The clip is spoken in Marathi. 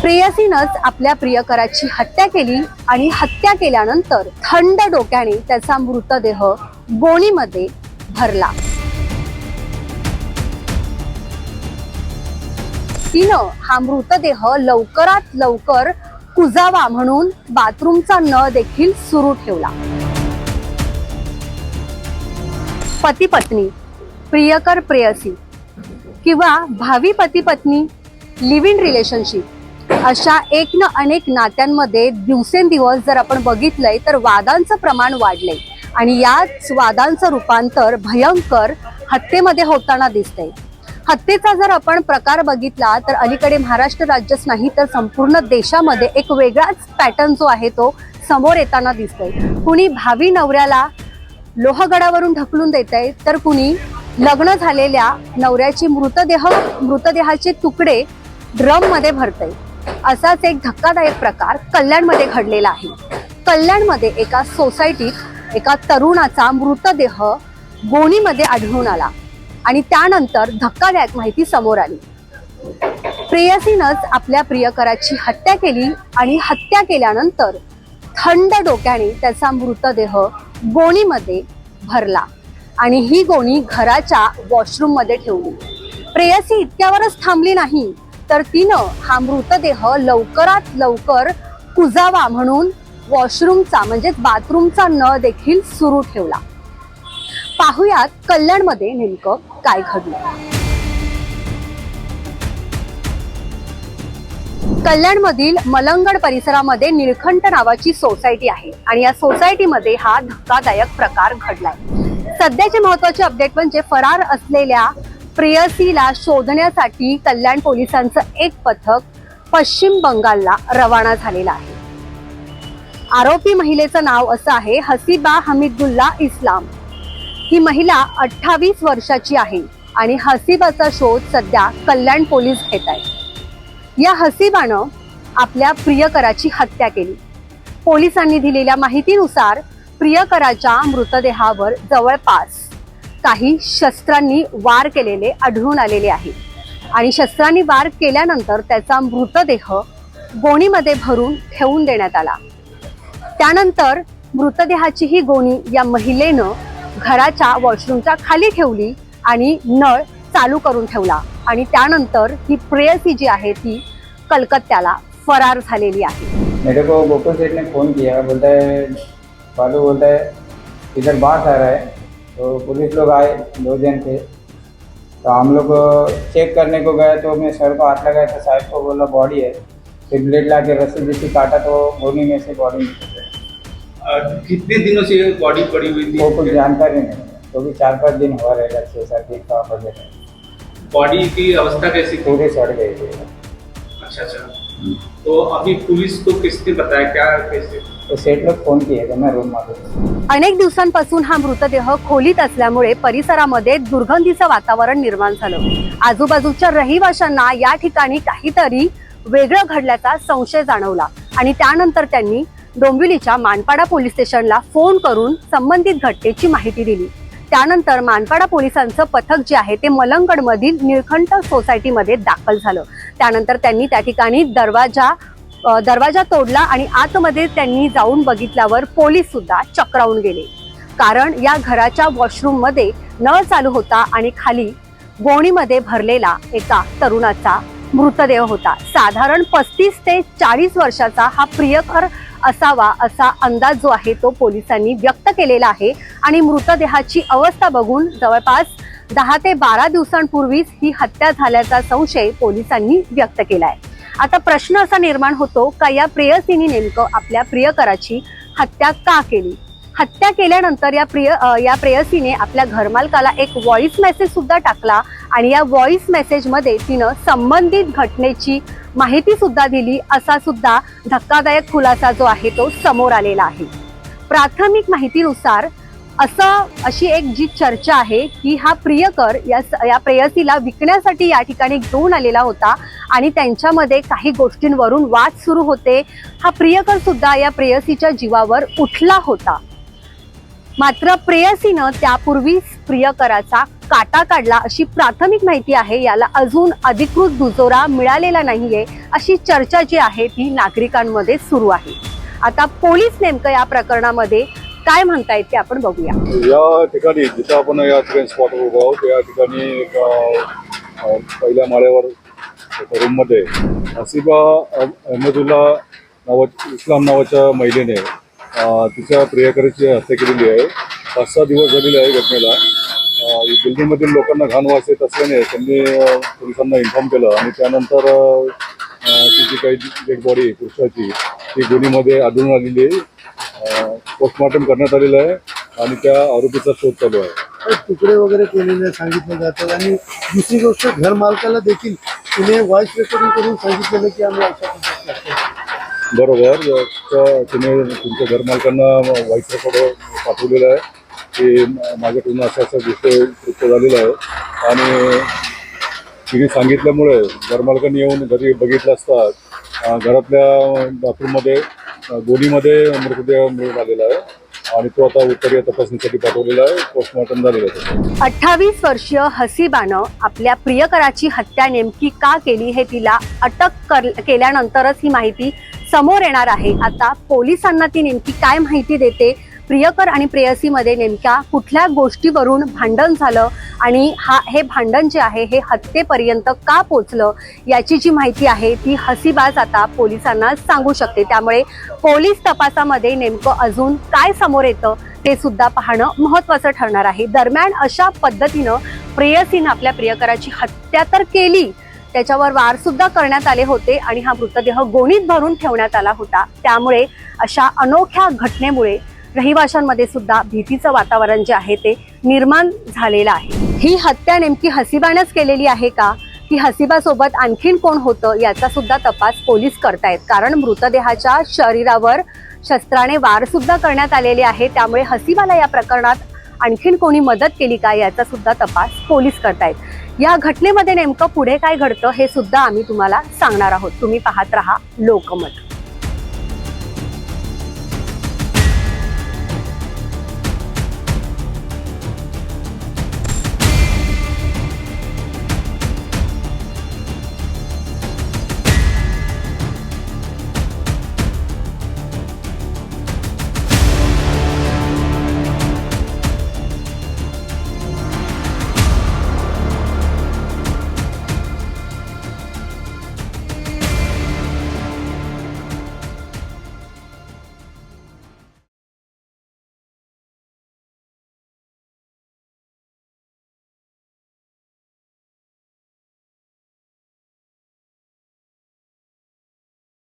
प्रेयसीनंच आपल्या प्रियकराची हत्या केली आणि हत्या केल्यानंतर थंड डोक्याने त्याचा मृतदेह गोणीमध्ये भरला। तिनं हा मृतदेह लवकरात लवकर कुजावा म्हणून बाथरूमचा नळ देखील सुरू ठेवला। पती पत्नी, प्रियकर प्रेयसी किंवा भावी पती पत्नी, लिव्ह इन रिलेशनशिप अशा एक ना अनेक नात्यांमध्ये दिवसेंदिवस जर आपण बघितलंय तर वादांचं प्रमाण वाढलंय आणि याच वादांचं रूपांतर भयंकर हत्येमध्ये होताना दिसतंय। हत्येचा जर आपण प्रकार बघितला तर अलीकडे महाराष्ट्र राज्यच नाही तर संपूर्ण देशामध्ये एक वेगळाच पॅटर्न जो आहे तो समोर येताना दिसतोय। कुणी भावी नवऱ्याला लोहगडावरून ढकलून देतंय तर कुणी लग्न झालेल्या नवऱ्याची मृतदेहाचे तुकडे ड्रम मध्ये भरतंय। असाच एक धक्कादायक प्रकार कल्याणमध्ये घडलेला आहे। कल्याणमध्ये एका सोसायटीत एका तरुणाचा मृतदेह गोणीमध्ये आढळून आला आणि त्यानंतर धक्कादायक माहिती समोर आली। प्रेयसीनंच आपल्या प्रियकराची हत्या केली आणि हत्या केल्यानंतर थंड डोक्याने त्याचा मृतदेह गोणीमध्ये भरला आणि ही गोणी घराच्या वॉशरूम मध्ये ठेवली। प्रेयसी इतक्यावरच थांबली नाही तर तिनं हा मृतदेह लवकरात लवकर कुजावा म्हणून वॉशरूमचा म्हणजेच बाथरूमचा नळ देखील सुरू ठेवला। पाहुयात कल्याणमध्ये नेमकं काय घडलं। कल्याणमधील मलंगड परिसरामध्ये निळकंठ नावाची सोसायटी आहे आणि या सोसायटीमध्ये हा धक्कादायक प्रकार घडलाय। सध्याचे महत्त्वाचे अपडेट म्हणजे फरार असलेल्या प्रेयसीला शोधण्यासाठी कल्याण पोलिसांचं एक पथक पश्चिम बंगालला रवाना झालेलं आहे। आरोपी महिलेचं नाव असं आहे हसीबा हमीदुल्ला इस्लाम। ही महिला 28 वर्षाची आहे आणि हसीबाचा शोध सध्या कल्याण पोलीस घेत आहेत। या हसीबानं आपल्या प्रियकराची हत्या केली। पोलिसांनी दिलेल्या माहितीनुसार प्रियकराच्या मृतदेहावर जवळपास काही शस्त्रांनी वार केलेले आढळून आलेले आहे आणि शस्त्रांनी वार केल्यानंतर त्याचा मृतदेह गोणीमध्ये भरून ठेवून देण्यात आला। त्यानंतर मृतदेहाची ही गोणी या महिलेनं घराच्या वॉशरूमच्या खाली ठेवली आणि नळ चालू करून ठेवला आणि त्यानंतर ही प्रेयसी जी आहे ती कलकत्त्याला फरार झालेली आहे। मेरे को गोकुल सेठ ने फोन किया, बोलता है बालू, बोलता है इधर बात आ रहा है। तो पुलिस लोग आए, 2 जन थे। तो हम लोग चेक करने को गए तो मैं सर को हाथ लगाया था, साहब को बोला बॉडी है। फिर ब्लेड ला के रस्सी जैसी काटा तो गोनी में से बॉडी निकल गई। कितने दिनों से ये बॉडी पड़ी हुई थी? वो कुछ जानकारी नहीं, तो भी 4-5 दिन हुआ रहेगा, 6-7 दिन का वजह। बॉडी की अवस्था कैसी थी? पूरे सड़ गए थे। अच्छा। तो अभी पुलिस को किसने बताया, क्या कैसे? तो सेठ लोग फोन किए थे, मैं रूम में। अनेक दिवसांपासून हा मृतदेह खोलीत असल्यामुळे परिसरामध्ये दुर्गंधीचं वातावरण निर्माण झालं। आजूबाजूच्या रहिवाशांना या ठिकाणी काहीतरी वेगळं घडल्याचा संशय जाणवला आणि त्यानंतर त्यांनी डोंबिवलीच्या मानपाडा पोलीस स्टेशनला फोन करून संबंधित घटनेची माहिती दिली। त्यानंतर मानपाडा पोलिसांचं पथक जे आहे ते मलंगड मधील निळकंठ सोसायटीमध्ये दाखल झालं। त्यानंतर त्यांनी त्या ठिकाणी दरवाजा तोडला आणि आतमध्ये त्यांनी जाऊन बघितल्यावर पोलीस सुद्धा चक्रावून गेले, कारण या घराच्या वॉशरूम मध्ये नळ चालू होता आणि खाली गोणीमध्ये भरलेला एका तरुणाचा मृतदेह होता। साधारण 35 ते 40 वर्षाचा हा प्रियकर असावा असा अंदाज जो आहे तो पोलिसांनी व्यक्त केलेला आहे आणि मृतदेहाची अवस्था बघून जवळपास 10 ते 12 दिवसांपूर्वीच ही हत्या झाल्याचा संशय पोलिसांनी व्यक्त केलाय। आता प्रश्न असा निर्माण होतो का या प्रेयसीने नेमकं आपल्या प्रियकराची हत्या का केली? हत्या केल्यानंतर या प्रेयसीने आपल्या घरमालकाला एक व्हॉइस मेसेज सुद्धा टाकला आणि या व्हॉइस मेसेज मध्ये तिनं संबंधित घटनेची माहिती सुद्धा दिली, असा सुद्धा धक्कादायक खुलासा जो आहे तो समोर आलेला आहे। प्राथमिक माहितीनुसार अशी एक जी चर्चा आहे की हा प्रियकर या प्रेयसीला विकण्यासाठी या ठिकाणी घेऊन आलेला होता आणि त्यांच्यामध्ये काही गोष्टींवरून वाद सुरू होते। हा प्रियकर सुद्धा या प्रेयसीच्या जीवावर उठला होता, मात्र प्रेयसीनं त्यापूर्वीच प्रियकराचा काटा काढला अशी प्राथमिक माहिती आहे. याला अजून अधिकृत दुजोरा मिळालेला नाहीये अशी चर्चा जी आहे ती नागरिकांमध्ये सुरू आहे. आता पोलीस नेमकं या प्रकरणामध्ये काय म्हणतायत ते आपण बघूया. या ठिकाणी जिथं आपण या ठिकाणी स्पॉट उभा आहोत त्या ठिकाणी एक पहिल्या माळ्यावर रूममध्ये हसीबा अहमदुल्ला इस्लाम नावाच्या महिलेने तिच्या प्रियकराची हत्या केलेली आहे. 5-6 दिवस झालेले आहे घटनेला. बिल्डिंगमधील लोकांना घाण वास येत असल्याने त्यांनी पोलिसांना इन्फॉर्म केलं आणि त्यानंतर तिची काही डेड बॉडी पुरुषाची ती गुन्ह्यामध्ये आढळून आलेली आहे. पोस्टमॉर्टम करण्यात आलेलं आहे आणि त्या आरोपीचा शोध चालू आहे. तुकडे वगैरे केलेले सांगितले जातात आणि दुसरी गोष्ट घर मालकाला देखील तिने व्हॉइस रेकॉर्डिंग करून सांगितलेलं की आम्ही अशा पद्धतीने करतो. बरोबर. तिने तुमच्या घरमालकांना व्हॉइस रेकॉर्ड पाठवलेलं आहे की माझ्याकडून असा विषय कृत्य झालेला आहे आणि तिने सांगितल्यामुळे घरमालकांनी येऊन घरी बघितलं असता घरातल्या बाथरूममध्ये दोन्हीमध्ये मृतदेह मिळून आलेला आहे आणि तो आता उत्तरीय तपासणीसाठी पाठवलेला आहे. पोस्टमॉर्टम झालेलं आहे. 28 वर्षीय हसीबानं आपल्या प्रियकराची हत्या नेमकी का केली हे तिला अटक केल्यानंतरच ही माहिती समोर येणार आहे. आता पोलिसांना ती नेमकी काय माहिती देते, प्रियकर आणि प्रेयसीमध्ये नेमक्या कुठल्या गोष्टीवरून भांडण झालं आणि हे भांडण जे आहे हे हत्येपर्यंत का पोचलं याची जी माहिती आहे ती हसीबाज आता पोलिसांना सांगू शकते. त्यामुळे पोलीस तपासामध्ये नेमकं अजून काय समोर येतं ते सुद्धा पाहणं महत्त्वाचं ठरणार आहे. दरम्यान अशा पद्धतीनं प्रेयसीनं आपल्या प्रियकराची हत्या तर केली, त्याच्यावर वार सुद्धा करण्यात आले होते आणि हा मृतदेह गोणीत भरून ठेवण्यात आला होता. त्यामुळे अशा अनोख्या घटनेमुळे रहिवाशांमध्ये सुद्धा भीतीचं वातावरण जे आहे ते निर्माण झालेलं आहे. ही हत्या नेमकी हसीबानंच केलेली आहे का, की हसीबासोबत आणखीन कोण होतं याचा सुद्धा तपास पोलीस करतायत. कारण मृतदेहाच्या शरीरावर शस्त्राने वार सुद्धा करण्यात आलेले आहे. त्यामुळे हसीबाला या प्रकरणात आणखीन कोणी मदत केली का याचा सुद्धा तपास पोलीस करतायत. या घटनेमध्ये नेमकं पुढे काय घडतं हे सुद्धा आम्ही तुम्हाला सांगणार आहोत. तुम्ही पाहत रहा लोकमत.